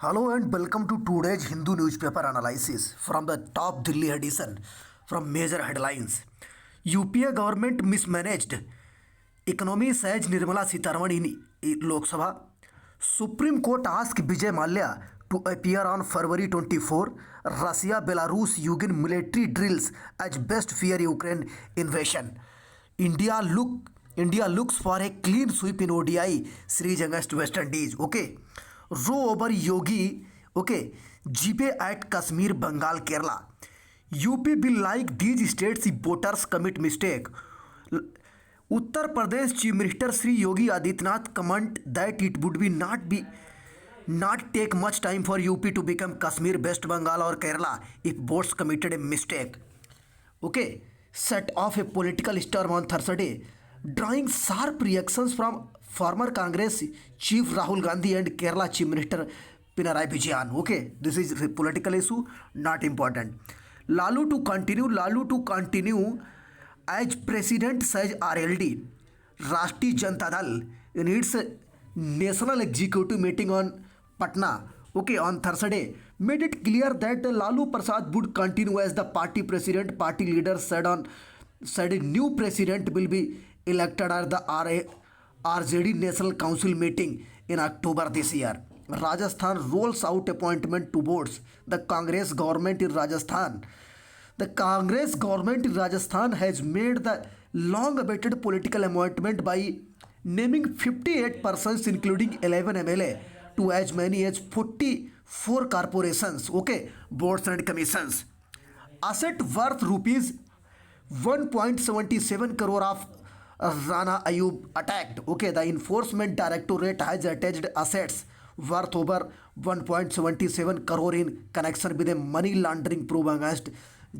Hello and welcome to today's Hindu newspaper analysis from the top Delhi edition from major headlines. UPA government mismanaged economy, says Nirmala Sitharaman in Lok Sabha. Supreme Court asked Vijay Mallya to appear on February 24. Russia Belarus Ukraine military drills as best fear Ukraine invasion. India looks for a clean sweep in ODI series against West Indies. Okay. Row over Yogi. Okay. GP at Kashmir, Bengal, Kerala. UP will like these states if voters commit mistake. Uttar Pradesh Chief Minister Sri Yogi Adityanath comment that it would not take much time for UP to become Kashmir, West Bengal or Kerala if votes committed a mistake. Okay, set off a political storm on Thursday, drawing sharp reactions from former Congress Chief Rahul Gandhi and Kerala Chief Minister Pinarayi Vijayan. Okay, this is a political issue, not important. Lalu to continue as President, says RLD. Rashtriya Janata Dal in its national executive meeting on Patna, okay, on Thursday, made it clear that Lalu Prasad would continue as the party president. Party leader said a new president will be elected at the RJD National Council meeting in October this year. Rajasthan rolls out appointment to boards. The Congress government in Rajasthan has made the long-awaited political appointment by naming 58 persons, including 11 MLA, to as many as 44 corporations, okay, boards and commissions. Asset worth rupees 1.77 crore of Rana Ayub attacked. Okay, the Enforcement Directorate has attached assets worth over 1.77 crore in connection with a money laundering probe against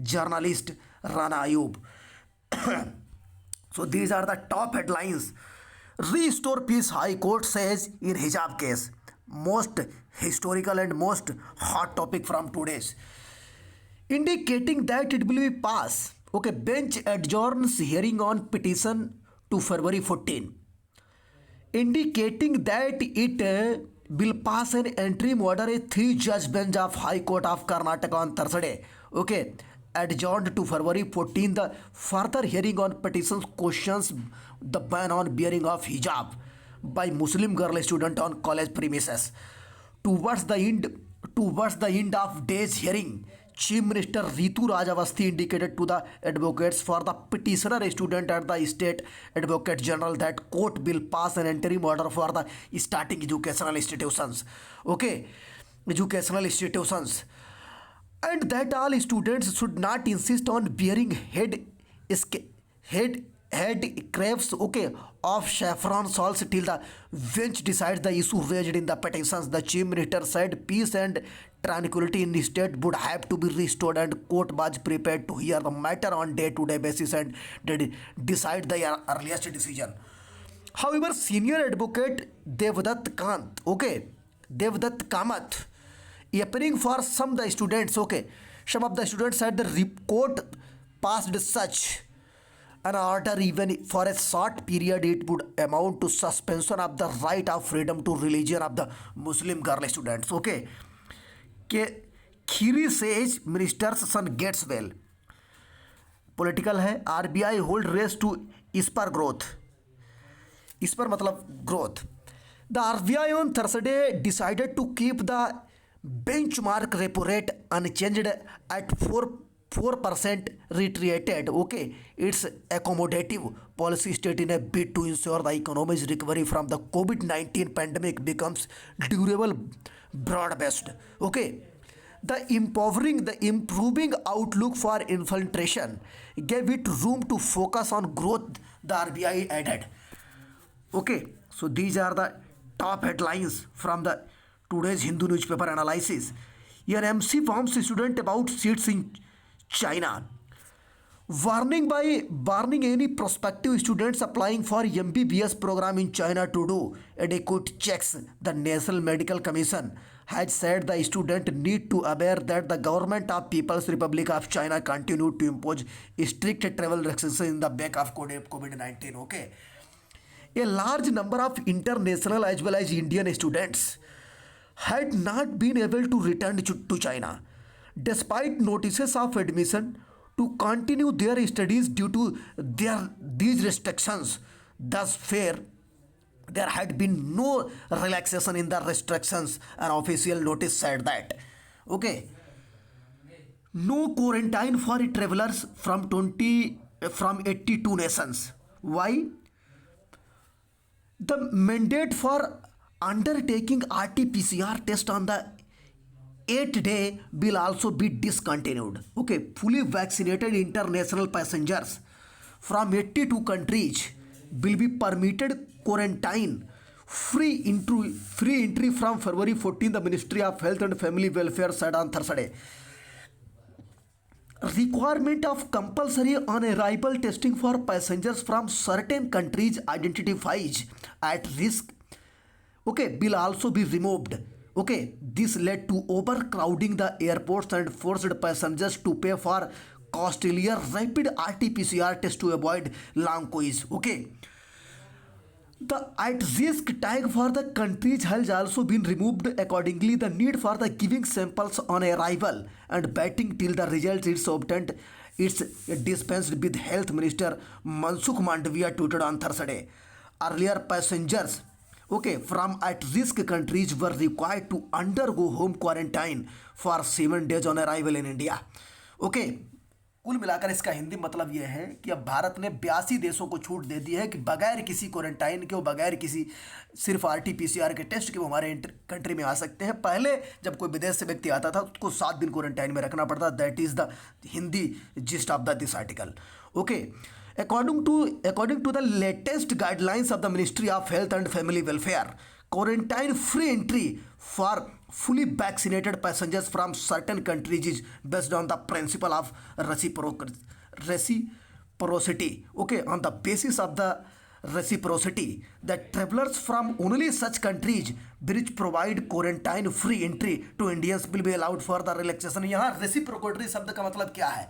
journalist Rana Ayub. So these are the top headlines. Restore peace, High Court says in hijab case. Most historical and most hot topic from today's. Indicating that it will be passed. Okay, bench adjourns hearing on petition to February 14. Indicating that it will pass an interim order, a 3-judge bench of High Court of Karnataka on Thursday. Okay, adjourned to February 14. The further hearing on petitions questions the ban on wearing of hijab by Muslim girl student on college premises. Towards the end of day's hearing, Chief Minister Ritu Rajavasti indicated to the advocates for the petitioner student at the State Advocate General that court will pass an interim order for the starting educational institutions. Okay, educational institutions, and that all students should not insist on wearing head crafts, okay, of saffron salts till the bench decides the issue raised in the petitions. The Chief Minister said peace and tranquility in the state would have to be restored and court was prepared to hear the matter on day-to-day basis and decide the earliest decision. However, senior advocate Devdutt Kamath, appearing for some of the students, okay, some of the students said the court passed such an order even for a short period, it would amount to suspension of the right of freedom to religion of the Muslim girl students. Okay, Khiri says minister's son gets well. Political है. RBI hold race to ISPAR growth. ISPAR मतलब growth. The RBI on Thursday decided to keep the benchmark repo rate unchanged at 4% reiterated. Okay, its accommodative policy state in a bid to ensure the economy's recovery from the COVID-19 pandemic becomes durable, broad-based. Okay, the improving outlook for inflation gave it room to focus on growth, the RBI added. Okay, so these are the top headlines from the today's Hindu newspaper analysis. An MC warns student about seats in China. Warning any prospective students applying for MBBS program in China to do adequate checks. The National Medical Commission has said the student need to aware that the government of People's Republic of China continued to impose strict travel restrictions in the wake of COVID-19. Okay, a large number of international as well as Indian students had not been able to return to China despite notices of admission to continue their studies due to these restrictions. Thus, there had been no relaxation in the restrictions. An official notice said that. Okay, no quarantine for travelers from 82 nations. Why? The mandate for undertaking RT-PCR test on the 8th day will also be discontinued. Okay, fully vaccinated international passengers from 82 countries will be permitted quarantine free entry from February 14. The Ministry of Health and Family Welfare said on Thursday. Requirement of compulsory on arrival testing for passengers from certain countries identified at risk, okay, will also be removed. Okay, this led to overcrowding the airports and forced passengers to pay for costlier rapid RT-PCR test to avoid long queues. Okay, the at-risk tag for the countries has also been removed. Accordingly, the need for the giving samples on arrival and waiting till the result is obtained it's dispensed with. Health Minister Mansukh Mandavia tweeted on Thursday. Earlier, passengers, okay, from at-risk countries were required to undergo home quarantine for 7 days on arrival in India. Okay, कुल मिलाकर इसका हिंदी मतलब यह है कि अब भारत ने 82 देशों को छूट दे दी है कि बगैर किसी क्वारंटाइन के, बगैर किसी सिर्फ RT-PCR के टेस्ट के वो हमारे कंट्री में आ सकते हैं। पहले जब कोई विदेश से व्यक्ति आता था उसको 7 दिन क्वारंटाइन में रखना पड़ता। That is the Hindi gist of the this article. Okay, according to the latest guidelines of the Ministry of Health and Family Welfare, quarantine free entry for fully vaccinated passengers from certain countries is based on the principle of reciprocity. Okay, on the basis of the reciprocity, that travelers from only such countries which provide quarantine free entry to Indians will be allowed for the relaxation. यहाँ reciprocity शब्द का मतलब क्या है?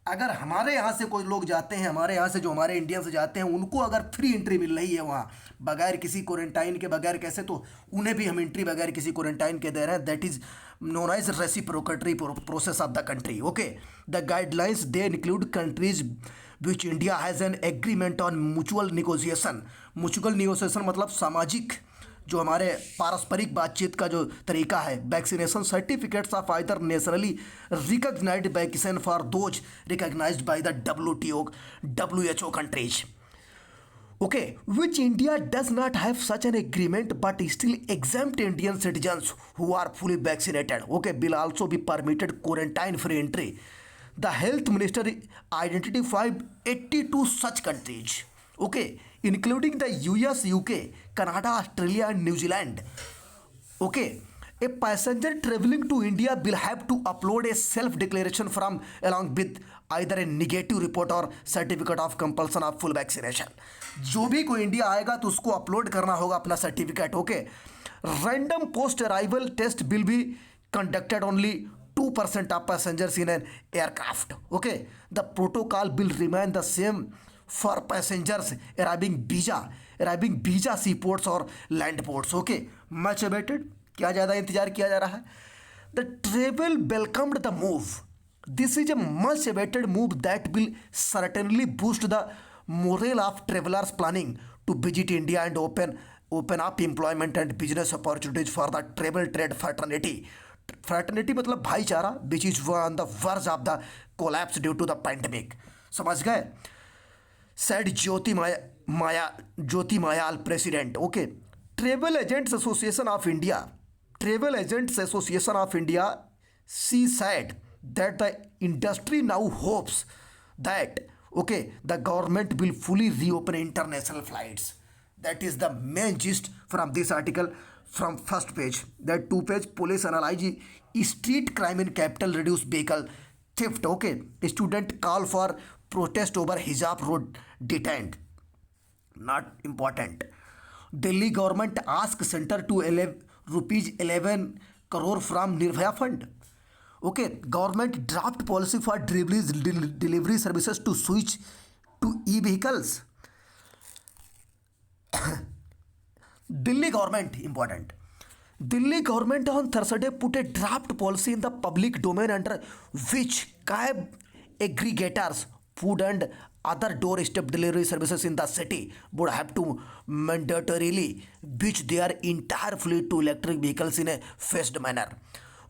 अगर हमारे यहाँ से कोई लोग जाते हैं, हमारे यहाँ से जो हमारे इंडियन से जाते हैं, उनको अगर फ्री एंट्री मिल रही है वहाँ बगैर किसी क्वारंटाइन के, बगैर कैसे, तो उन्हें भी हम एंट्री बगैर किसी क्वारंटाइन के दे रहे हैं। That is known as reciprocatory process of the country. Okay, the guidelines they include countries which India has an agreement on mutual negotiation. Mutual negotiation मतलब सामाजिक, जो हमारे पारस्परिक बातचीत का जो तरीका है। Vaccination certificates of either nationally recognised vaccine for those recognised by the WHO countries. Okay, which India does not have such an agreement but still exempt Indian citizens who are fully vaccinated, okay, will also be permitted quarantine free entry. The health minister identified 82 such countries, okay, including the US, UK, Canada, Australia, and New Zealand. Okay, a passenger traveling to India will have to upload a self-declaration form along with either a negative report or certificate of compulsion of full vaccination. जो भी कोई India आएगा तो उसको upload करना होगा अपना certificate. Okay, random post arrival test will be conducted only 2% of passengers in an aircraft. Okay, the protocol will remain the same for passengers arriving visa seaports or land ports. Okay, much awaited, क्या ज़्यादा इंतजार किया जा रहा है। The travel welcomed the move. This is a much awaited move that will certainly boost the morale of travelers planning to visit India and open up employment and business opportunities for the travel trade fraternity. Fraternity मतलब भाईचारा, which is on the verge of the collapse due to the pandemic. समझ गए? Said Jyoti Mayal, president. Okay, travel agents association of India she said that the industry now hopes that, okay, the government will fully reopen international flights. That is the main gist from this article. From first page, that 2 page, police analyze street crime in capital, reduce vehicle theft. Okay, student call for protest over hijab road detained. Not important. Delhi government ask center to rupees 11 crore from Nirbhaya fund. Okay, government draft policy for delivery services to switch to e-vehicles. Delhi government, important, Delhi government on Thursday put a draft policy in the public domain under which cab aggregators, food and other doorstep delivery services in the city would have to mandatorily switch their entire fleet to electric vehicles in a phased manner.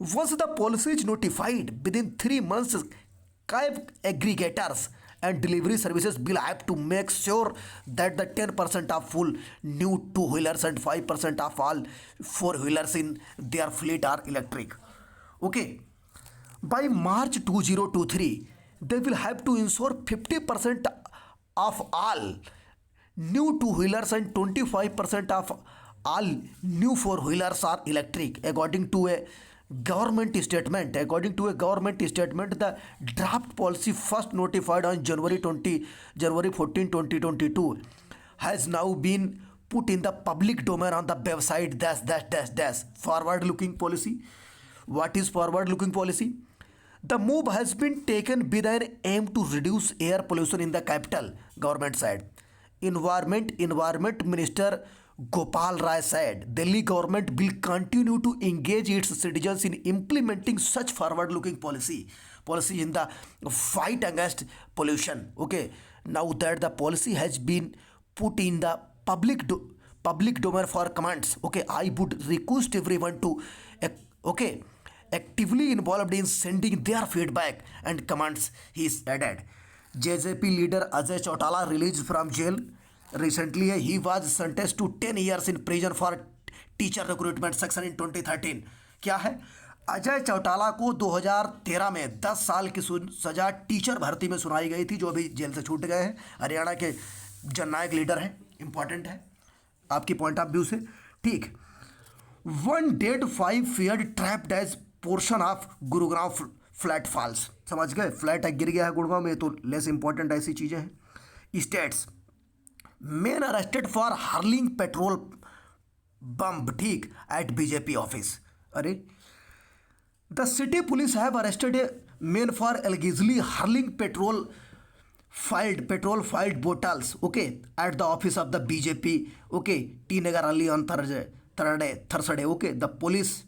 Once the policy is notified, within 3 months, cab aggregators and delivery services will have to make sure that the 10% of full new two-wheelers and 5% of all four-wheelers in their fleet are electric. Okay, by March 2023, they will have to ensure 50% of all new two-wheelers and 25% of all new four-wheelers are electric, according to a government statement. According to a government statement, the draft policy first notified on January 14, 2022 has now been put in the public domain on the website dash forward looking policy. What is forward looking policy? The move has been taken with an aim to reduce air pollution in the capital, government said. Environment Minister Gopal Rai said Delhi government will continue to engage its citizens in implementing such forward-looking policy in the fight against pollution. Okay, now that the policy has been put in the public domain for comments. Okay, I would request everyone to okay actively involved in sending their feedback and comments. He added. JJP leader Ajay Chautala released from jail recently. He was sentenced to 10 years in prison for teacher recruitment section in 2013. क्या है? अजय चौटाला को 2013 में 10 साल की सजा teacher भर्ती में सुनाई गई थी, जो अभी जेल से छूट गए हैं। हरियाणा के जननायक लीडर हैं, इंपॉर्टेंट है आपकी पॉइंट ऑफ व्यू से। ठीक, 1 dead 5 feared trapped as portion of Gurugram flat falls. समझ गए, फ्लैट गिर गया है गुड़गांव में, तो लेस इंपॉर्टेंट ऐसी चीज़ें हैं। States man arrested for hurling petrol bomb, ठीक, एट बीजेपी ऑफिस। अरे, the city police have arrested a man for allegedly hurling petrol fired bottles, okay, at the office of the BJP, okay, T Nagar rally on Thursday, okay. The police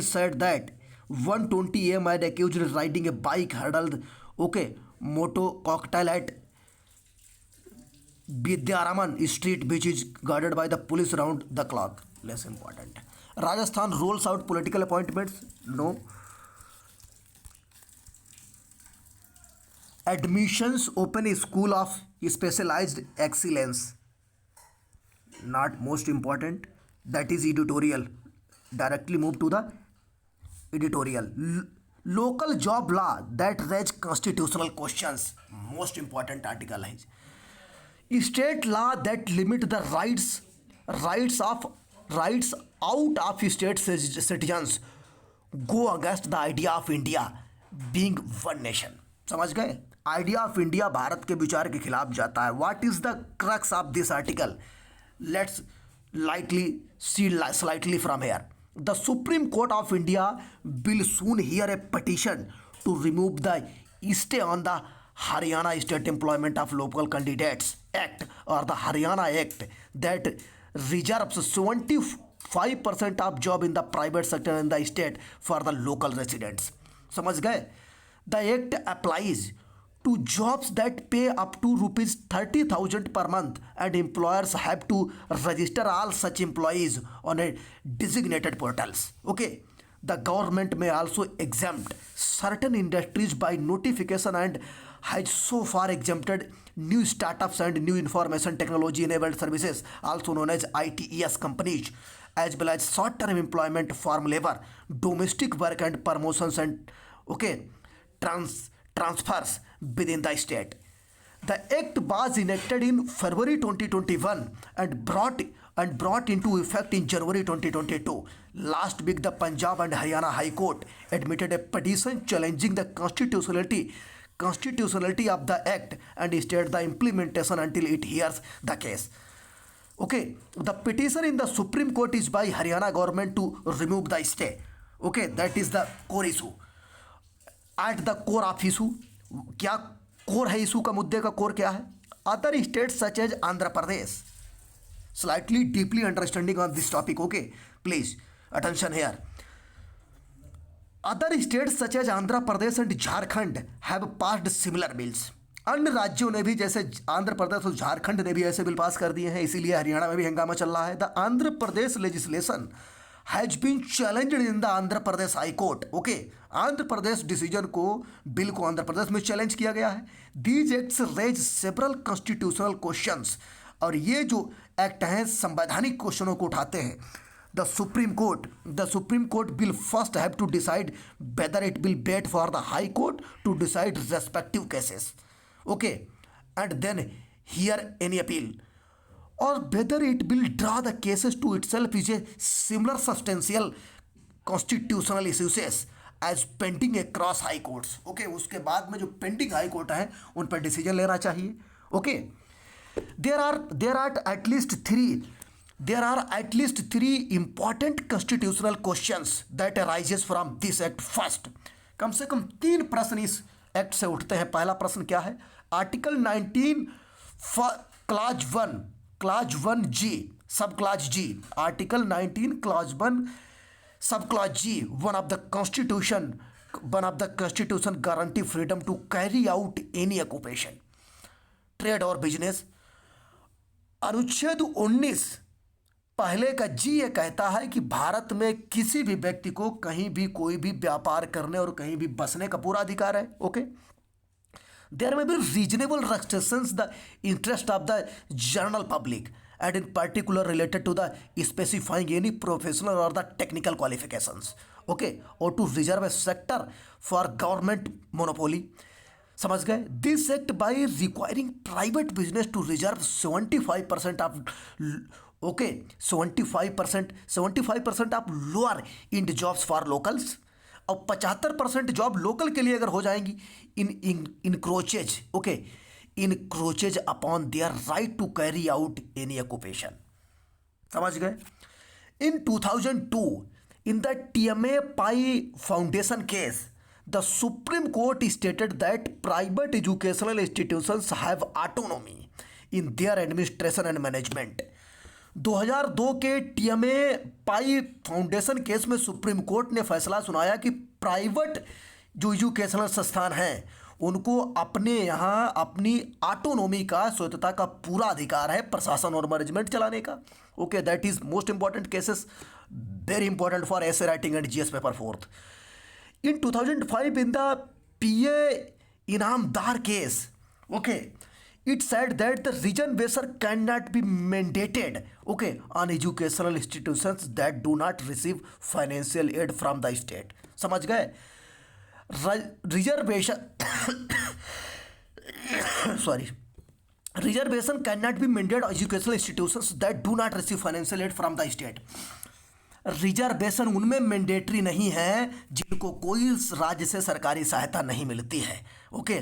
said that 1:20 a.m. had accused riding a bike hurdled, okay, moto cocktail at Vidyaraman Street, which is guarded by the police round the clock. Less important. Rajasthan rolls out political appointments. No. Admissions open a school of specialized excellence. Not most important. That is editorial. Directly move to the editorial. Local job law that raise constitutional questions. Most important article है. State law that limit the rights out of state citizens go against the idea of India being one nation. समझ गए? Idea of India Bharat के विचार के खिलाफ जाता है. What is the crux of this article? Let's lightly see slightly from here. The Supreme Court of India will soon hear a petition to remove the stay on the Haryana State Employment of Local Candidates Act, or the Haryana Act, that reserves 75% of job in the private sector in the state for the local residents. समझ गए? The act applies to jobs that pay up to rupees 30,000 per month, and employers have to register all such employees on a designated portals. Okay, the government may also exempt certain industries by notification and has so far exempted new startups and new information technology enabled services, also known as ITES companies, as well as short-term employment, farm labor, domestic work and promotions, and okay, transfers within the state. The act was enacted in February 2021 and brought into effect in January 2022. Last week, the Punjab and Haryana High Court admitted a petition challenging the constitutionality of the act and stayed the implementation until it hears the case. Okay, the petition in the Supreme Court is by Haryana government to remove the stay. Okay, that is the core issue. At the core of issue, क्या core है issue का? मुद्दे का core क्या है? Other states such as Andhra Pradesh. Slightly deeply understanding on this topic. Okay, please attention here. Other states such as Andhra Pradesh and Jharkhand have passed similar bills. अन्य राज्यों ने भी, जैसे आंध्र प्रदेश और झारखंड ने भी ऐसे बिल पास कर दिए हैं, इसीलिए हरियाणा में भी हंगामा चल रहा है। The Andhra Pradesh legislation has been challenged in the Andhra Pradesh high court. Okay, Andhra Pradesh decision को, बिल को आंध्र प्रदेश में चैलेंज किया गया है। These acts raise several constitutional questions, और ये जो एक्ट हैं संवैधानिक क्वेश्चनों को उठाते हैं। The Supreme Court will first have to decide whether it will wait for the High Court to decide respective cases, okay, and then hear any appeal, or whether it will draw the cases to itself is a similar substantial constitutional issues as pending across high courts, okay, उसके बाद में जो pending high court हैं उन पर decision लेना चाहिए, okay. There are at least three important constitutional questions that arises from this act. First, कम से कम 3 प्रश्न इस एक्ट से उठते हैं। पहला प्रश्न क्या है? आर्टिकल 19 क्लॉज 1 जी सब clause ji, article 19 clause 1 sub clause G one of the constitution guarantee freedom to carry out any occupation, trade और बिजनेस। अनुच्छेद 19 पहले का जी ये कहता है कि भारत में किसी भी व्यक्ति को कहीं भी कोई भी व्यापार करने और कहीं भी बसने का पूरा अधिकार है, okay. There may be reasonable restrictions the interest of the general public and in particular related to the specifying any professional or the technical qualifications, okay, और to reserve a sector for government monopoly. समझ गए? This act by requiring private business to reserve 75% of, okay, 75% of lower end jobs for locals, और 75% job local के लिए अगर हो जाएंगी, encroaches, okay, इनक्रोचेज upon their right to carry out any occupation. समझ गए? In 2002 in the TMA Pai foundation case the Supreme Court stated that private educational institutions have autonomy in their administration and management. 2002 के TMA Pai foundation case में supreme court ने फैसला सुनाया कि private जो educational संस्थान हैं उनको अपने यहाँ अपनी ऑटोनोमी का, स्वायत्तता का पूरा अधिकार है प्रशासन और मैनेजमेंट चलाने का, okay. That is most important cases, very important for essay writing and GS paper 4th। In 2005, in the PA Inamdar case, okay, it said that the reservation cannot be mandated, okay, on educational institutions that do not receive financial aid from the state. समझ गए? Reservation cannot be mandated on educational institutions that do not receive financial aid from the state. Reservation उनमें mandatory नहीं है जिनको कोई राज्य से सरकारी सहायता नहीं मिलती है, okay,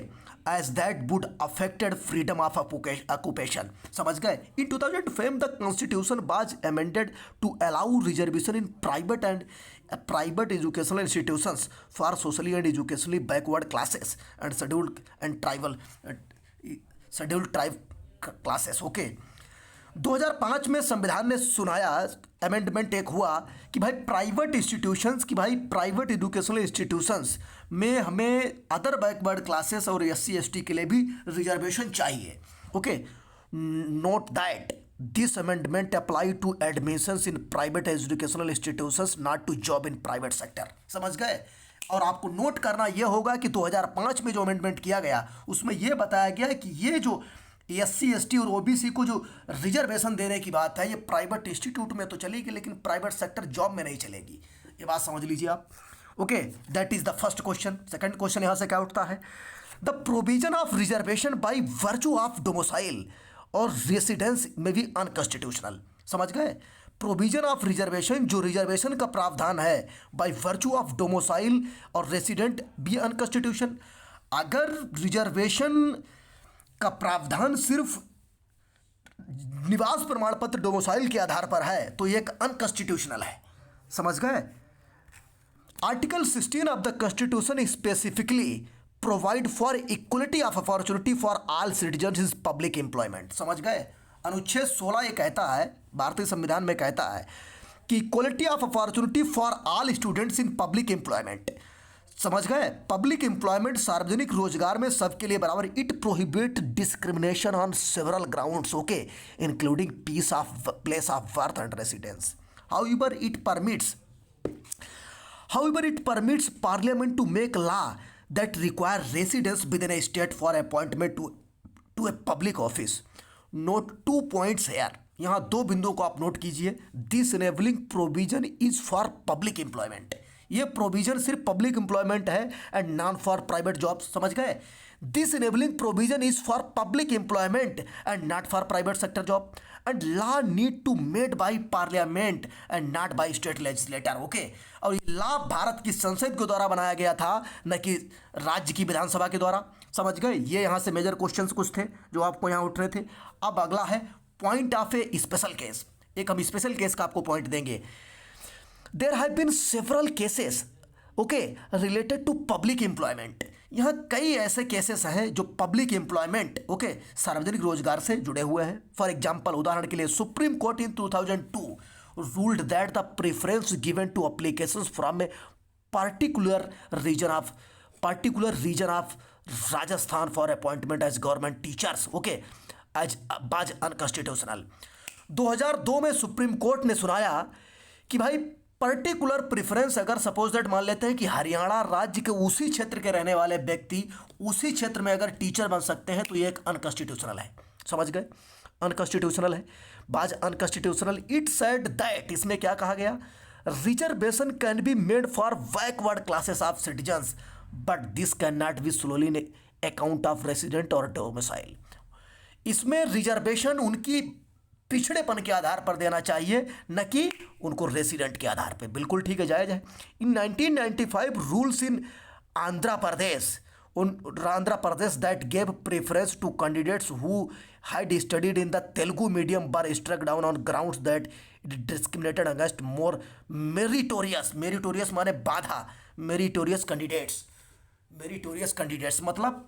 as that would affected freedom of occupation. समझ गए? In 2005 the constitution was amended to allow reservation in private educational institutions for socially and educationally backward classes and scheduled tribe classes, okay. 2005 में संविधान ने सुनाया, amendment एक हुआ कि भाई प्राइवेट एजुकेशनल इंस्टीट्यूशंस में हमें अदर बैकवर्ड क्लासेस और SC/ST के लिए भी रिजर्वेशन चाहिए, okay. Note that this amendment apply to admissions in private educational institutions, not to job in private sector. समझ गए? और आपको नोट करना यह होगा कि 2005 में जो अमेंडमेंट किया गया उसमें यह बताया गया कि ये जो SC/ST और OBC को जो रिजर्वेशन देने की बात है ये प्राइवेट इंस्टीट्यूट में तो चलेगी लेकिन प्राइवेट सेक्टर जॉब में नहीं चलेगी। ये बात समझ लीजिए आप, okay. That is the first question. Second question यहां से क्या उठता है? The provision of reservation by virtue of domicile और रेसिडेंस में भी अनकॉन्स्टिट्यूशनल। समझ गए? प्रोविजन ऑफ रिजर्वेशन, जो रिजर्वेशन का प्रावधान है बाय वर्चू ऑफ डोमिसाइल और रेसिडेंट, भी अनकॉन्स्टिट्यूशन। अगर रिजर्वेशन का प्रावधान सिर्फ निवास प्रमाण पत्र डोमिसाइल के आधार पर है तो ये एक अनकॉन्स्टिट्यूशनल है। समझ गए? Article 16 of the constitution specifically provide for equality of opportunity for all citizen in public employment. समझ गए? अनुच्छेद 16 ये कहता है, भारतीय संविधान में कहता है कि equality of opportunity for all students in public employment, समझ गए, पब्लिक एम्प्लॉयमेंट सार्वजनिक रोजगार में सबके लिए बराबर। It prohibit discrimination on several grounds, okay, including piece of place of birth and residence. However it permits parliament to make law that require residence within a state for appointment to a public office. Note 2 points here. यहाँ दो बिंदुओं को आप note कीजिए। This enabling provision is for public employment, ये provision सिर्फ public employment है and non for private jobs, समझ गए। This enabling provision is for public employment and not for private sector job and law need to made by parliament and not by state legislator, okay. और ये law Bharat की संसद के द्वारा बनाया गया था, न कि राज्य की विधानसभा के द्वारा, समझ गए। ये यहाँ से मेजर क्वेश्चंस कुछ थे जो आपको यहाँ उठ रहे थे। अब अगला है point of a special case. एक हम स्पेशल केस का आपको पॉइंट देंगे। There have been several cases, okay, related to public employment. यहाँ कई ऐसे केसेस हैं जो पब्लिक एम्प्लॉयमेंट, ओके, सार्वजनिक रोजगार से जुड़े हुए हैं। फॉर एग्जाम्पल, उदाहरण के लिए, supreme court in 2002 ruled that the preference given to applications from a particular region of Rajasthan for appointment as government teachers, okay, as was unconstitutional। 2002 में सुप्रीम कोर्ट ने सुनाया कि भाई पर्टिकुलर प्रेफरेंस, अगर suppose that मान लेते हैं कि हरियाणा राज्य के उसी क्षेत्र के रहने वाले व्यक्ति उसी क्षेत्र में अगर टीचर बन सकते हैं तो ये एक अनकॉन्स्टिट्यूशनल है, समझ गए, अनकॉन्स्टिट्यूशनल है, बाज अनकॉन्स्टिट्यूशनल। इट सेड दैट, इसमें क्या कहा गया, reservation can be made for backward classes of citizens but this can not be solely in account of resident और डोमिसाइल। इसमें रिजर्वेशन उनकी पिछड़ेपन के आधार पर देना चाहिए, न कि उनको रेसिडेंट के आधार पर। बिल्कुल ठीक है, जायज है। In 1995 rules in Andhra Pradesh that gave preference to candidates who had studied in the Telugu medium were struck down on grounds that it discriminated against more meritorious माने बाधा, meritorious candidates मतलब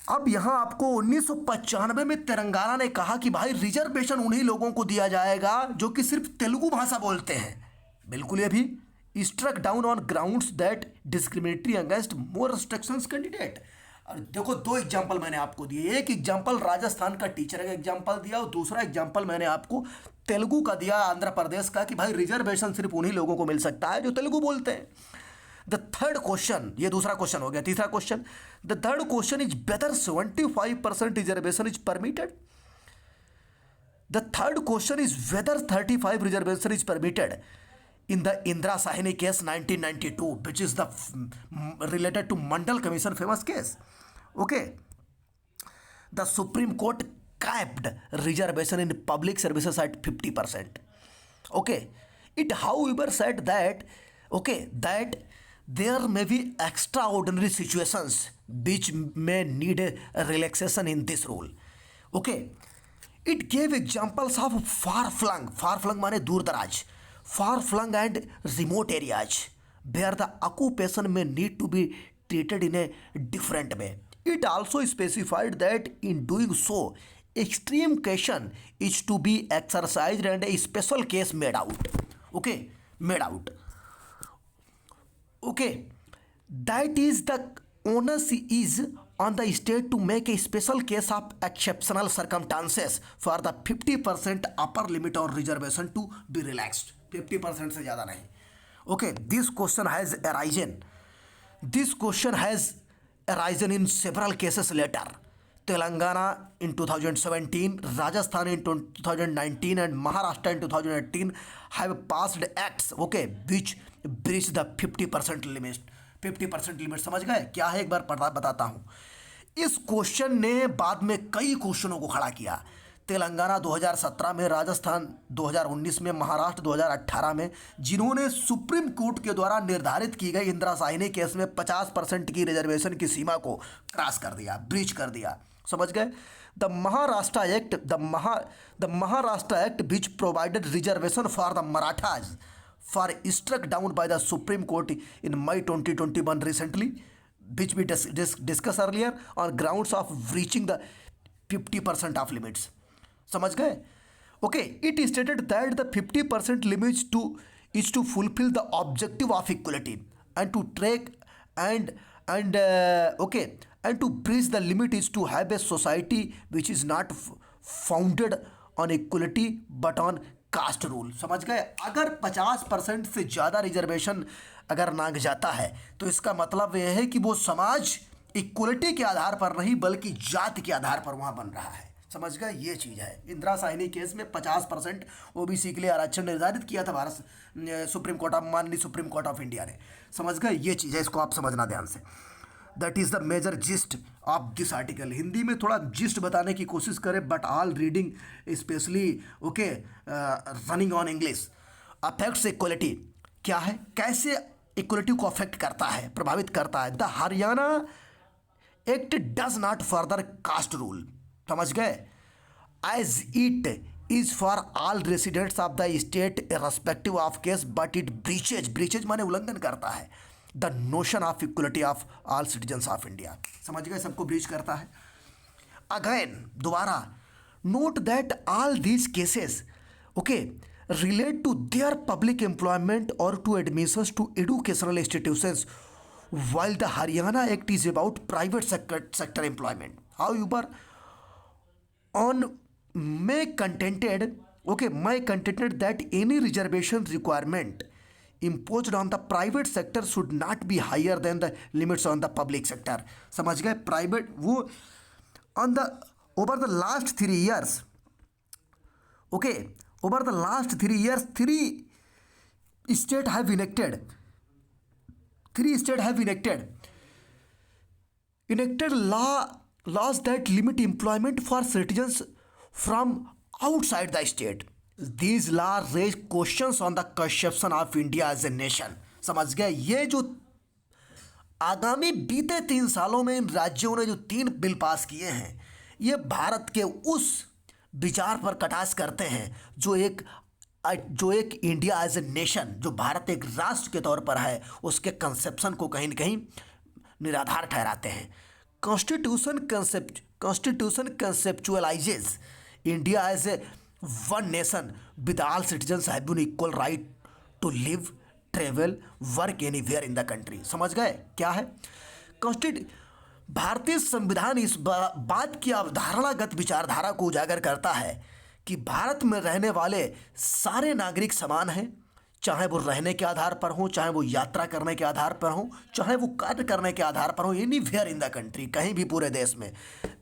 अब यहाँ आपको 1995 में तेलंगाना ने कहा कि भाई रिजर्वेशन उन्हीं लोगों को दिया जाएगा जो कि सिर्फ तेलुगु भाषा बोलते हैं। बिल्कुल, ये भी struck down on grounds that discriminatory against more restrictions candidate. और देखो, दो एग्जाम्पल मैंने आपको दिए। एक एग्जाम्पल राजस्थान का टीचर का एग्जाम्पल दिया और दूसरा एग्जाम्पल मैंने आपको तेलुगु का दिया, आंध्र प्रदेश का, कि भाई रिजर्वेशन सिर्फ उन्हीं लोगों को मिल सकता है जो तेलुगु बोलते हैं। द थर्ड क्वेश्चन, ये दूसरा क्वेश्चन हो गया। तीसरा question, the third question is whether 75% reservation is permitted. The third question is whether 35 reservation is permitted in the Indira Sahini case 1992, which is the related to Mandal Commission famous case, okay. The Supreme Court capped reservation in public services at 50%, okay. It however said that, okay, that there may be extraordinary situations which may need a relaxation in this rule, okay. It gave examples of far-flung माने दूर दराज, far-flung and remote areas where the occupation may need to be treated in a different way. It also specified that in doing so, extreme caution is to be exercised and a special case made out. Okay, made out. Okay, that is the onus is on the state to make a special case of exceptional circumstances for the 50% upper limit or reservation to be relaxed. 50% से ज़्यादा नहीं, okay. This question has arisen in several cases later. Telangana in 2017, Rajasthan in 2019 and Maharashtra in 2018 have passed acts, okay, which breach the 50% limit. 50% limit समझ गए क्या है, एक बार बताता हूँ। इस क्वेश्चन ने बाद में कई क्वेश्चनों को खड़ा किया। तेलंगाना 2017 में, राजस्थान 2019 में, महाराष्ट्र 2018 में, जिन्होंने सुप्रीम कोर्ट के द्वारा निर्धारित की गई इंदिरा साहिनी केस में 50% की रिजर्वेशन की सीमा को क्रॉस कर दिया, ब्रीच कर दिया, समझ गए। The Maharashtra act which provided reservation for the Marathas for struck down by the supreme court in May 2021 recently, which we discuss earlier on grounds of breaching the 50% of limits, समझ गए, Okay, it stated that the 50% limit is to fulfill the objective of equality and to track and and to bridge the limit is to have a society which is not founded on equality but on caste rule. समझ गए? अगर 50% से ज़्यादा reservation अगर मांग जाता है तो इसका मतलब यह है कि वो समाज इक्वलिटी के आधार पर नहीं बल्कि जाति के आधार पर वहाँ बन रहा है। समझ गए? ये चीज़ है। इंदिरा साहनी केस में 50% ओबीसी के लिए आरक्षण निर्धारित किया था भारत सुप्रीम कोर्ट ऑफ माननीय सुप्रीम कोर्ट ऑफ इंडिया ने। समझ गए? ये चीज़ है, इसको आप समझना ध्यान से। That is the major gist of this article. Hindi में थोड़ा जिस्ट बताने की कोशिश करें but all reading specially okay running on English. Affects equality क्या है, कैसे इक्वलिटी को अफेक्ट करता है, प्रभावित करता है। The Haryana act does not further caste rule. समझ गए? As it is for all residents of the state respective of case but it breaches माने उल्लंघन करता है the notion of equality of all citizens of India. समझ गए? सबको breach करता है। अगेन दोबारा note that all these cases okay relate to their public employment or to admissions to educational institutions, while the Haryana Act is about private sector employment. However, on may contended that any reservation requirement imposed on the private sector should not be higher than the limits on the public sector. समझ गए? Private वो on the over the last 3 years okay over the last 3 years three states have enacted laws that limit employment for citizens from outside the state. These laws raise questions on the conception of India as a nation. समझ गए? ये जो आगामी बीते 3 सालों में इन राज्यों ने जो 3 बिल पास किए हैं ये भारत के उस विचार पर कटाक्ष करते हैं जो एक इंडिया एज ए नेशन, जो भारत एक राष्ट्र के तौर पर है, उसके कंसेप्शन को कहीं न कहीं निराधार ठहराते हैं। Constitution conceptualises India as a one nation with all citizens have an equal right to live, travel, work anywhere in the country. समझ गए? क्या है भारतीय संविधान इस बात की अवधारणागत विचारधारा को उजागर करता है कि भारत में रहने वाले सारे नागरिक समान हैं, चाहे वो रहने के आधार पर हो, चाहे वो यात्रा करने के आधार पर हो, चाहे वो कार्य करने के आधार पर हो, एनीवेयर इन द कंट्री, कहीं भी पूरे देश में।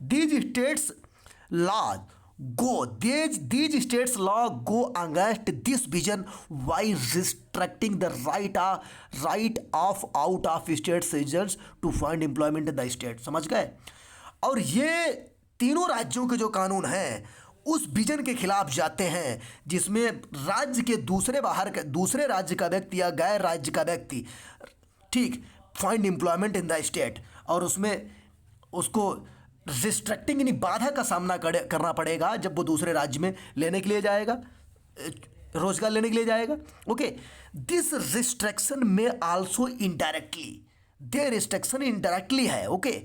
these states law go against this vision by restricting the right of out of state citizens to find employment in the state. समझ गए? और ये तीनों राज्यों के जो कानून हैं उस विजन के खिलाफ जाते हैं जिसमें राज्य के दूसरे राज्य का व्यक्ति या गैर राज्य का व्यक्ति ठीक find employment in the state, और उसमें उसको रिस्ट्रिक्टिंग यानी बाधा का सामना करना पड़ेगा जब वो दूसरे राज्य में लेने के लिए जाएगा, रोजगार लेने के लिए जाएगा। ओके, दिस रिस्ट्रिक्शन में आल्सो इनडायरेक्टली है okay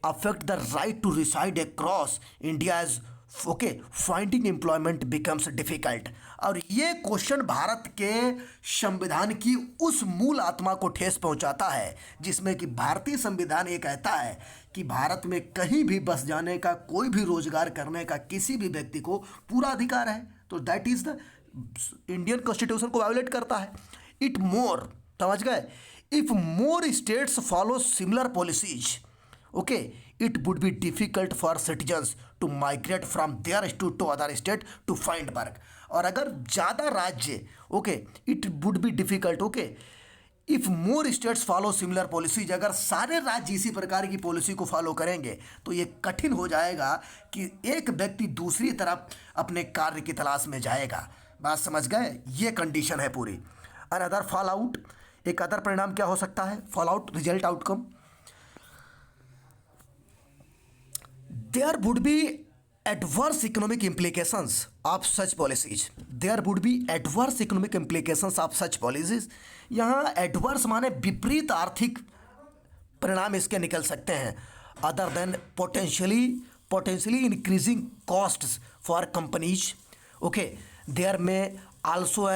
affect the right to reside across India as okay finding employment becomes difficult. और ये क्वेश्चन भारत के संविधान की उस मूल आत्मा को ठेस पहुंचाता है जिसमें कि भारतीय संविधान ये कहता है कि भारत में कहीं भी बस जाने का, कोई भी रोजगार करने का किसी भी व्यक्ति को पूरा अधिकार है। तो that is the Indian constitution को वायोलेट करता है। इट मोर, समझ गए? If more states follow similar policies okay it would be difficult for citizens to migrate from their state to other state to find work. और अगर ज़्यादा राज्य okay it would be difficult okay if more states follow similar policies, अगर सारे राज्य इसी प्रकार की पॉलिसी को फॉलो करेंगे तो ये कठिन हो जाएगा कि एक व्यक्ति दूसरी तरफ अपने कार्य की तलाश में जाएगा। बात समझ गए? ये कंडीशन है पूरी। अनदर फॉल आउट, एक अदर परिणाम क्या हो सकता है? Fall out result outcome, there would be adverse economic implications of such policies. यहाँ adverse माने विपरीत आर्थिक परिणाम इसके निकल सकते हैं। other than potentially increasing costs for companies Okay, there may also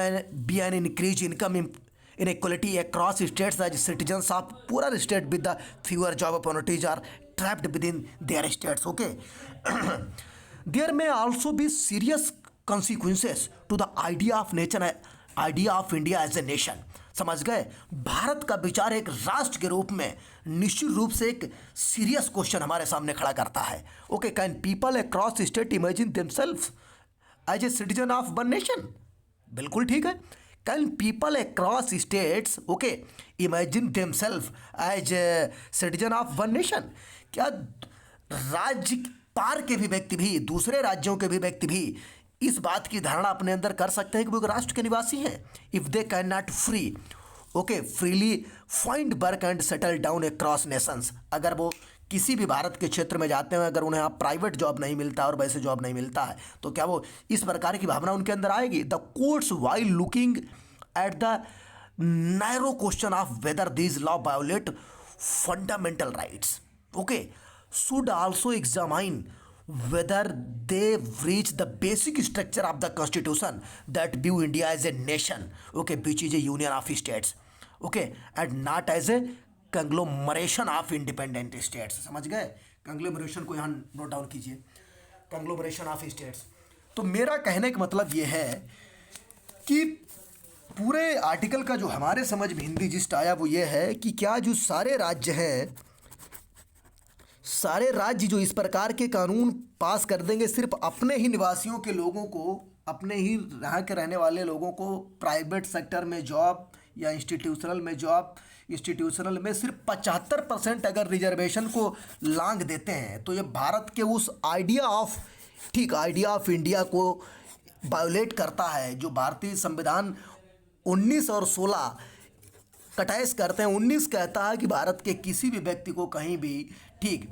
be an increased income inequality across states as citizens of poorer state with the fewer job opportunities are trapped within their states. Okay, there may also be serious consequences to the idea of India as a nation. समझ गए. भारत का विचार एक राष्ट्र के रूप में निश्चित रूप से एक सीरियस क्वेश्चन हमारे सामने खड़ा करता है. Okay, can people across state imagine themselves as a citizen of one nation? बिल्कुल ठीक है. Can people across states okay imagine themselves as a citizen of one nation? क्या राज्य पार के भी व्यक्ति भी, दूसरे राज्यों के भी व्यक्ति भी इस बात की धारणा अपने अंदर कर सकते हैं कि वो एक राष्ट्र के निवासी हैं? If they can not freely find work and settle down across Nations. अगर वो किसी भी भारत के क्षेत्र में जाते हैं, अगर उन्हें यहाँ प्राइवेट जॉब नहीं मिलता और वैसे जॉब नहीं मिलता है, तो क्या वो इस प्रकार की भावना उनके अंदर आएगी? The courts while looking at the narrow question of whether these law violet fundamental rights okay should also examine whether they breach the basic structure of the constitution that view India as a nation, okay, which is a union of states, okay, and not as a conglomeration of independent states. समझ गए? कंग्लोमरेशन को यहाँ note down कीजिए, कंग्लोमरेशन of states. तो मेरा कहने का मतलब ये है कि पूरे आर्टिकल का जो हमारे समझ में हिंदी जिस्ट आया वो ये है कि क्या जो सारे राज्य हैं, सारे राज्य जो इस प्रकार के कानून पास कर देंगे सिर्फ अपने ही निवासियों के लोगों को, अपने ही यहाँ के रहने वाले लोगों को प्राइवेट सेक्टर में जॉब या इंस्टीट्यूशनल में सिर्फ 75% अगर रिजर्वेशन को लांग देते हैं, तो ये भारत के उस आइडिया ऑफ इंडिया को वायोलेट करता है जो भारतीय संविधान 19 और 16 कटाइस करते हैं. 19 कहता है कि भारत के किसी भी व्यक्ति को कहीं भी ठीक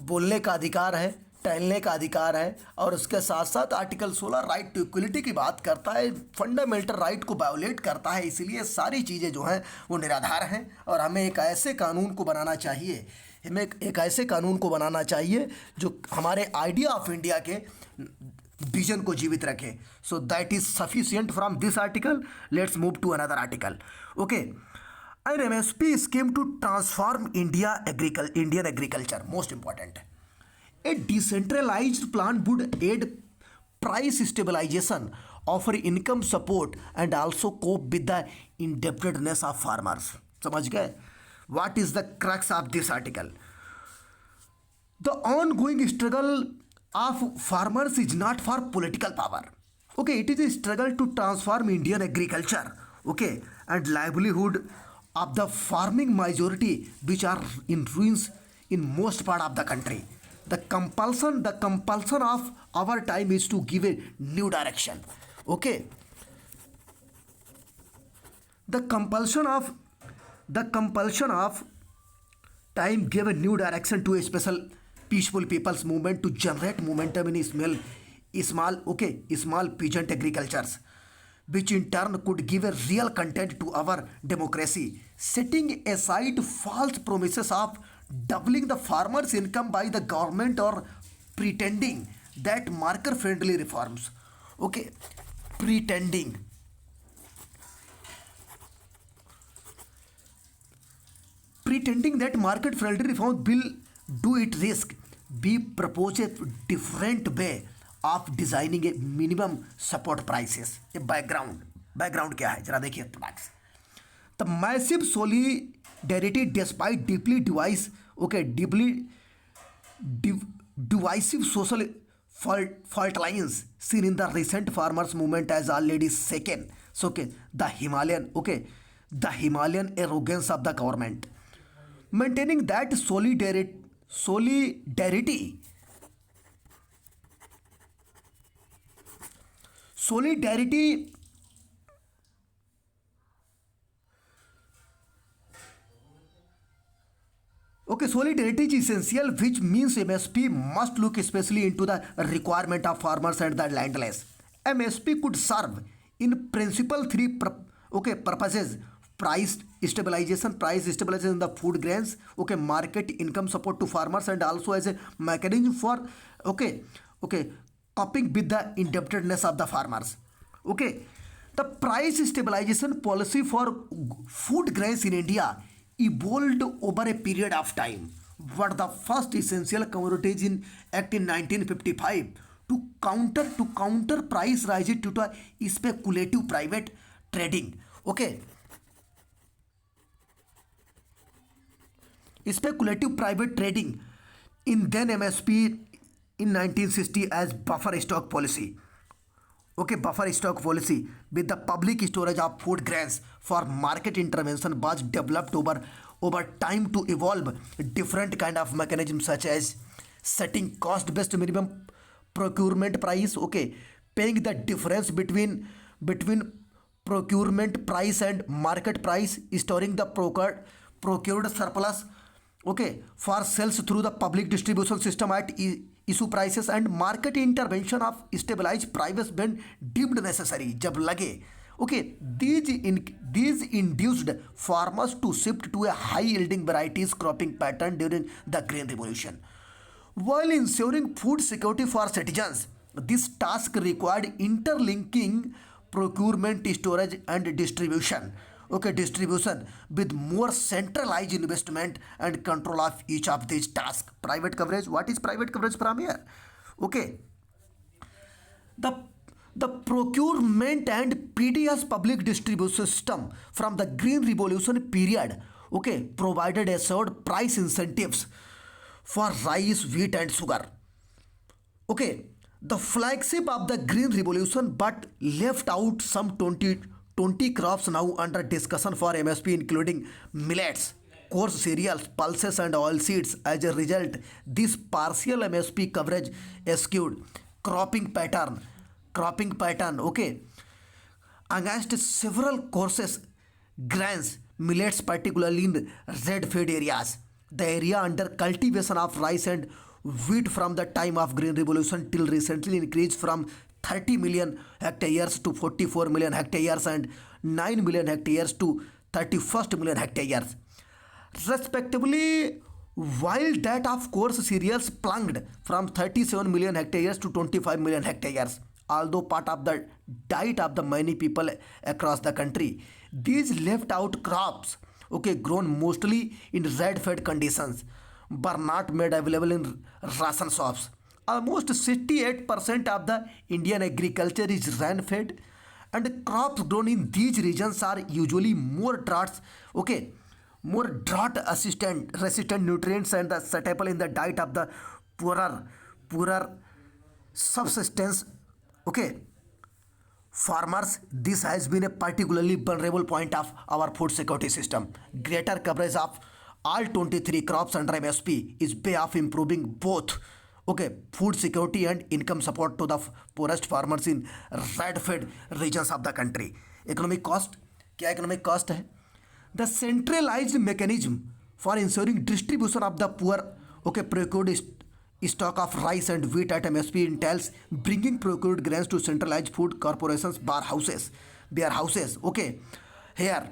बोलने का अधिकार है, टहलने का अधिकार है, और उसके साथ साथ आर्टिकल 16 राइट टू इक्वलिटी की बात करता है, फंडामेंटल राइट को वायोलेट करता है. इसलिए सारी चीज़ें जो हैं वो निराधार हैं और हमें एक ऐसे कानून को बनाना चाहिए, जो हमारे आइडिया ऑफ इंडिया के विजन को जीवित रखे. So that is sufficient from this article. Let's move to another article. Okay, an MSP scheme to transform Indian agriculture. Most important. A decentralised plan would aid price stabilisation, offer income support and also cope with the indebtedness of farmers. समझ गए? What is the crux of this article? The ongoing struggle of farmers is not for political power. Okay, it is a struggle to transform Indian agriculture, okay, and livelihood of the farming majority which are in ruins in most part of the country. The compulsion of our time is to give a new direction. Okay, the compulsion of time gave a new direction to a special peaceful people's movement to generate momentum in small peasant agricultures, which in turn could give a real content to our democracy, setting aside false promises of doubling the farmers' income by the government or pretending that market-friendly reforms, okay, pretending that market-friendly reforms will do it risk be propose a different way of designing a minimum support prices. ये background क्या है जरा देखिए. The massive solidarity despite deeply divisive social fault lines seen in the recent farmers movement as already shaken. So the Himalayan arrogance of the government, maintaining that solidarity okay, solidarity is essential, which means MSP must look especially into the requirement of farmers and the landless. MSP could serve in principle three purposes: price stabilization in the food grains, okay, market income support to farmers, and also as a mechanism for coping with the indebtedness of the farmers. Okay, the price stabilization policy for food grains in India evolved over a period of time. What the first essential commodities in Act in 1955 to counter price rises due to speculative private trading. Okay, speculative private trading in then MSP in 1960 as buffer stock policy. Okay, buffer stock policy with the public storage of food grains for market intervention was developed over time to evolve different kind of mechanisms such as setting cost based minimum procurement price. Okay, paying the difference between procurement price and market price, storing the procured surplus, okay, for sales through the public distribution system at issue prices, and market intervention of stabilized prices when deemed necessary जब लगे. Okay, these induced farmers to shift to a high yielding varieties cropping pattern during the Green Revolution. While ensuring food security for citizens, this task required interlinking procurement, storage, and distribution. Okay, distribution with more centralized investment and control of each of these tasks. Private coverage. What is private coverage from here? Okay, the the procurement and PDS public distribution system from the Green Revolution period, okay, provided assured price incentives for rice, wheat, and sugar. Okay, the flagship of the Green Revolution, but left out some 20 crops now under discussion for MSP, including millets, coarse cereals, pulses, and oilseeds. As a result, this partial MSP coverage skewed cropping pattern. Okay, against several courses, grains, millets, particularly in red fed areas. The area under cultivation of rice and wheat from the time of Green Revolution till recently increased from 30 million hectares to 44 million hectares and 9 million hectares to 31st million hectares, respectively, while that of course cereals plunged from 37 million hectares to 25 million hectares. Although part of the diet of the many people across the country, these left out crops, okay, grown mostly in red fed conditions, were not made available in ration shops. Almost 68% of the Indian agriculture is rain fed, and crops grown in these regions are usually more drought resistant nutrients and the suitable in the diet of the poorer subsistence, okay, farmers. This has been a particularly vulnerable point of our food security system. Greater coverage of all 23 crops under MSP is way of improving both, okay, food security and income support to the poorest farmers in red fed regions of the country. Economic cost, क्या economic cost है? The centralized mechanism for ensuring distribution of the poor, okay, procured stock of rice and wheat at MSP entails bringing procured grains to centralized food corporations warehouses. Okay, here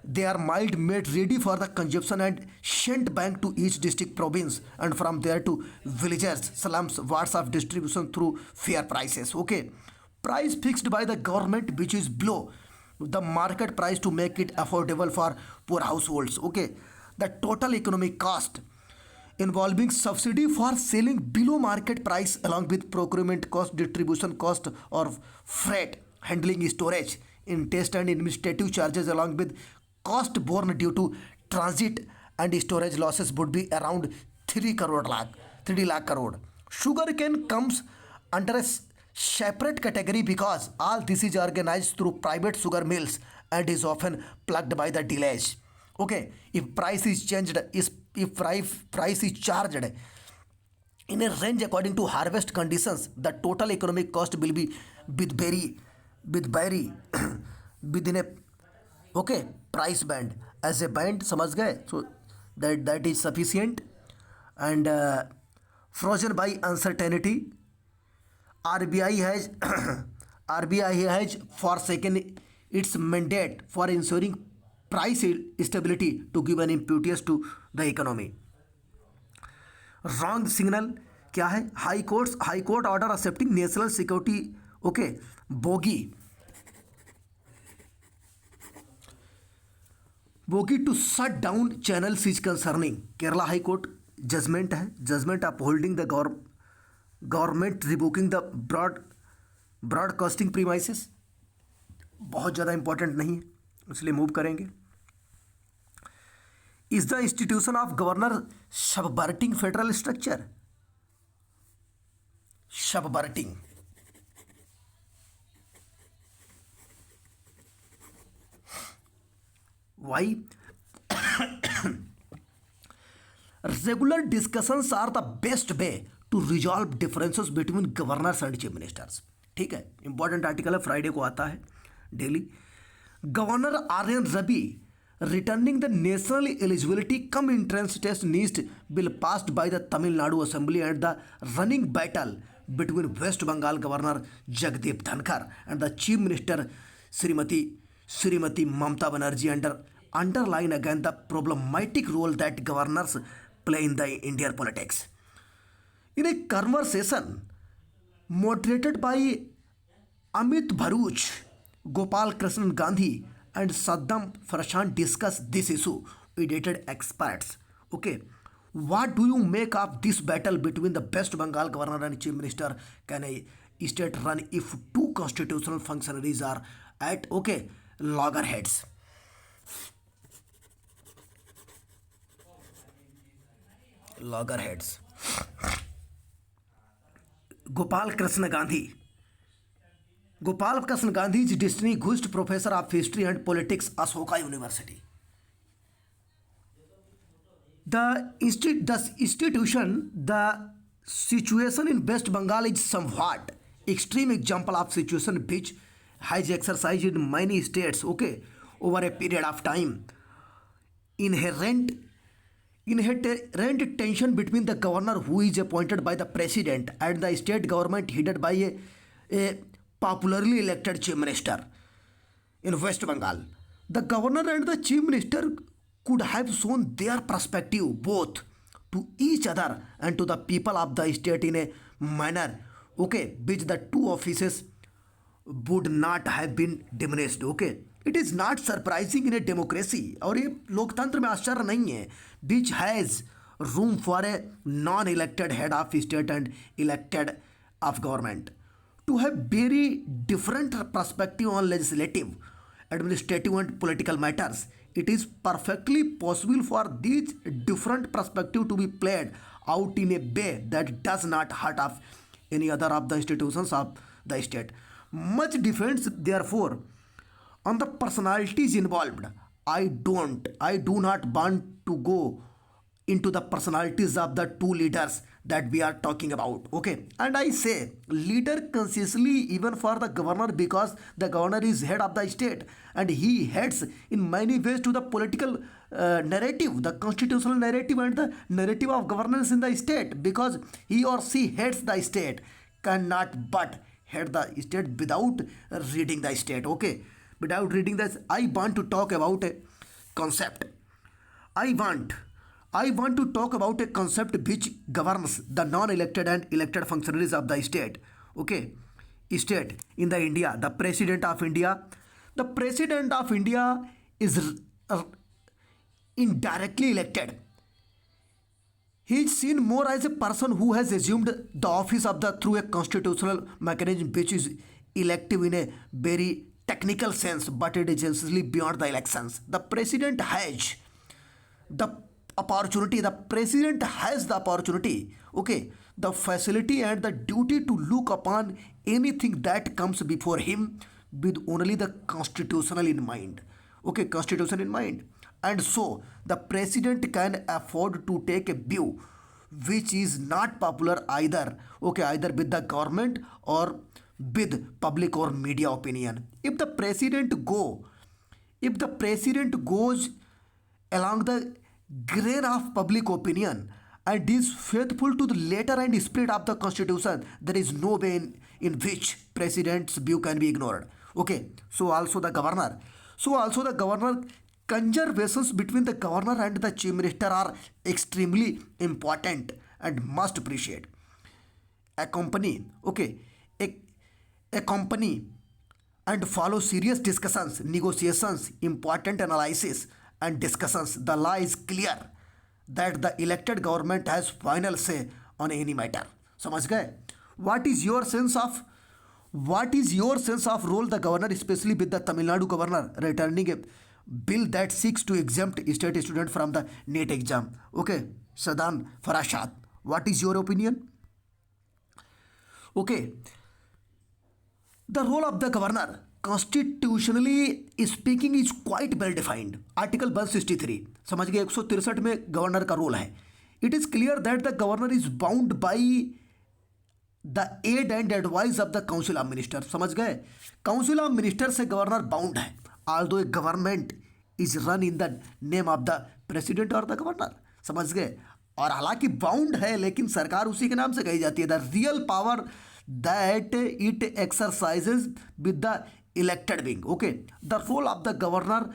they are mild made ready for the consumption and sent back to each district province, and from there to villages, slums, wards of distribution through fair prices. Okay, price fixed by the government which is below the market price to make it affordable for poor households. Okay, the total economic cost involving subsidy for selling below market price along with procurement cost, distribution cost, or freight, handling, storage, interest, and administrative charges along with cost borne due to transit and storage losses would be around 3 lakh crore. Sugarcane comes under a separate category because all this is organized through private sugar mills and is often plugged by the delays. Okay, if price is charged in a range according to harvest conditions, the total economic cost will be with vary within a, okay, price band. As a band, समझ गए? So that is sufficient. And frozen by uncertainty, RBI has RBI has forsaken its mandate for ensuring price stability to give an impetus to the economy. Wrong signal क्या है? High court order accepting national security, okay, bogey to shut down channel sees concerning Kerala high court judgment है, judgment upholding the government revoking the broadcasting premises. बहुत ज़्यादा important नहीं है, इसलिए move करेंगे। Is the institution of governor subverting federal structure? Subverting, why? Regular discussions are the best way to resolve differences between governors and chief ministers. ठीक है, important article है, Friday को आता है daily. Governor R N Ravi returning the national eligibility cum entrance test NEET bill passed by the Tamil Nadu assembly and the running battle between West Bengal governor Jagdeep Dhankhar and the chief minister Shrimati Mamata Banerjee underline again the problematic role that governors play in the Indian politics. In a conversation moderated by Amit Bharuch, Gopal Krishnan Gandhi and Saddam Farhan discussed this issue with dated experts. Okay, what do you make of this battle between the West Bengal governor and chief minister? Can a state run if two constitutional functionaries are at loggerheads? Loggerheads. Gopal Krishna Gandhi is distinguished professor of history and politics, Ashoka University. The situation in West Bengal is somewhat extreme example of situation which has exercised in many states, over a period of time. Inherent tension between the governor who is appointed by the president and the state government headed by a popularly elected chief minister. In West Bengal, the governor and the chief minister could have shown their perspective both to each other and to the people of the state in a manner, which the two offices would not have been diminished. It is not surprising in a democracy, और ये लोकतंत्र में आश्चर्य नहीं है, which has room for a non-elected head of state and elected of government to have very different perspective on legislative, administrative and political matters. It is perfectly possible for these different perspective to be played out in a way that does not hurt of any other of the institutions of the state. Much depends therefore on the personalities involved. I do not want to go into the personalities of the two leaders that we are talking about. And I say leader consciously even for the governor, because the governor is head of the state and he heads in many ways to the political narrative, the constitutional narrative and the narrative of governance in the state, because he or she heads the state, cannot but head the state without reading the state. Without reading this, I want to talk about a concept. I want to talk about a concept which governs the non-elected and elected functionaries of the state. State in the India, the President of India. The President of India is indirectly elected. He is seen more as a person who has assumed the office of the through a constitutional mechanism which is elective in a very technical sense, but it is essentially beyond the elections. The president has the opportunity, the facility and the duty to look upon anything that comes before him with only the constitutional in mind. Constitution in mind. And so the president can afford to take a view which is not popular either with the government or with public or media opinion. If the president goes along the grain of public opinion and is faithful to the letter and spirit of the constitution, there is no way in which president's view can be ignored. So also the governor conversations between the governor and the chief minister are extremely important and must appreciate. accompany, okay, a- accompany and follow serious discussions, negotiations, important analysis and discussions. The law is clear that the elected government has final say on any matter. समझ गए? What is your sense of role the governor, especially with the Tamil Nadu governor returning a bill that seeks to exempt state student from the NET exam? Okay, Sadan Farashad, what is your opinion? Okay, the role of the governor, constitutionally speaking, is quite well defined. Article 163, समझ गए, 163 में governor का role है. It is clear that the governor is bound by the aid and advice of the council of minister. समझ गए, council of minister से governor bound है. Although government is run in the name of the president और the governor. समझ गए, और हालांकि bound है लेकिन सरकार उसी के नाम से कही जाती है. The real power that it exercises with the elected being. Okay, the role of the governor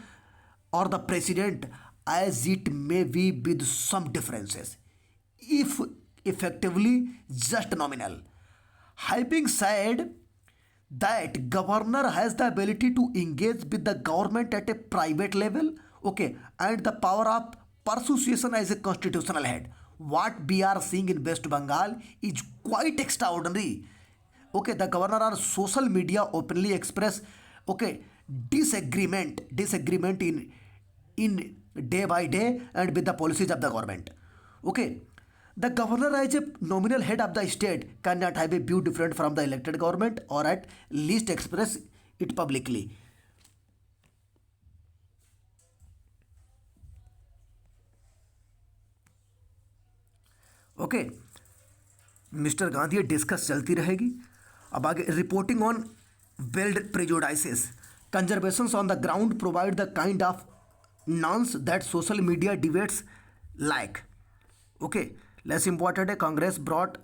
or the president, as it may be with some differences, if effectively just nominal. Having said that, governor has the ability to engage with the government at a private level, okay, and the power of persuasion as a constitutional head. What we are seeing in West Bengal is quite extraordinary. Okay, the governor on social media openly express, okay, disagreement in day by day and with the policies of the government. Okay, the governor as a nominal head of the state cannot have a view different from the elected government, or at least express it publicly. Okay, mister Gandhi, discuss चलती रहेगी. अब आगे, reporting on veiled prejudices, conservation on the ground provide the kind of nuance that social media debates like. Okay, less important है. Congress brought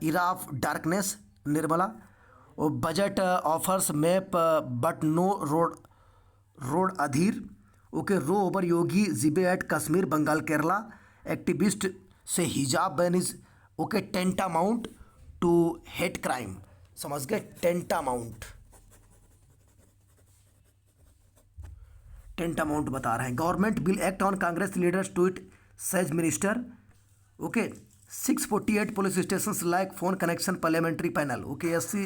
era of darkness, Nirmala. और budget offers map but no road Adhir. Okay, row over Yogi jibe at Kashmir, Bengal, Kerala. Activist say hijab ban is, okay, tantamount to hate crime. समझ गए, tantamount बता रहे हैं. Government will act on Congress leaders tweet says minister. Okay, 648 police station like phone connection parliamentary panel. Okay, 80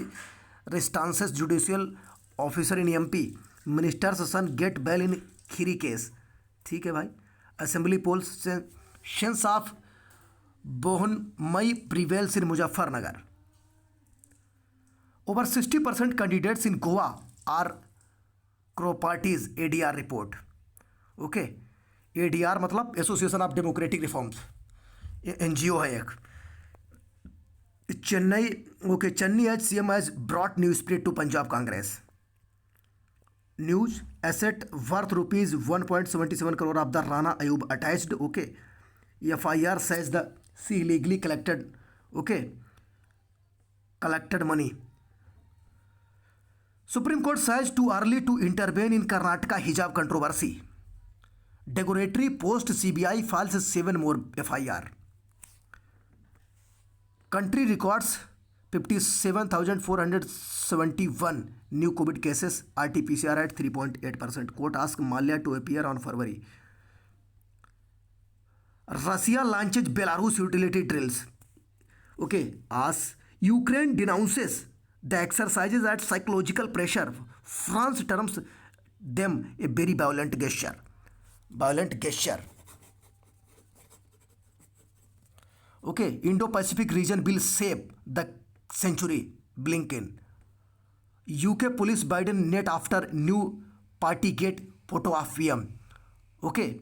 instances judicial officer in MP. Minister's son get bail in Kheri case. ठीक है भाई. Assembly polls sense of बोहन may prevails in Muzaffarnagar. Over 60% candidates in Goa are Crow parties, ADR report. Okay, ADR मतलब association of democratic reforms, NGO है एक. Chennai, okay, Channi as CM as brought new spirit to Punjab Congress. News, asset worth rupees 1.77 crore of the Rana Ayub attached. Okay, FIR says the C illegally collected, okay, collected money. Supreme Court says too early to intervene in Karnataka hijab controversy. Derogatory post, CBI files 7 more FIR. Country records 57,471 new COVID cases, RT-PCR at 3.8%. Court asks Malia to appear on February. Russia launches Belarus utility drills. Okay, as Ukraine denounces the exercises at psychological pressure, France terms them a very violent gesture. Okay, Indo-Pacific region will shape the century, Blinken. UK police Biden net after new Partygate photo of PM. Okay,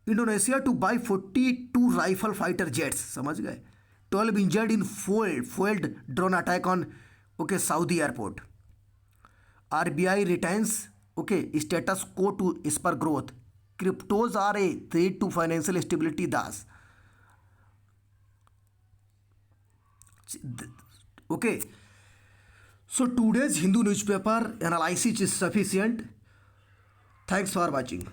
Indonesia to buy 42 rifle fighter jets. समझ गए. 12 injured in foiled drone attack on, okay, Saudi airport. RBI retains, okay, status quo to spur growth. Cryptos are a threat to financial stability. Das. Okay, so today's Hindu newspaper analysis is sufficient. Thanks for watching.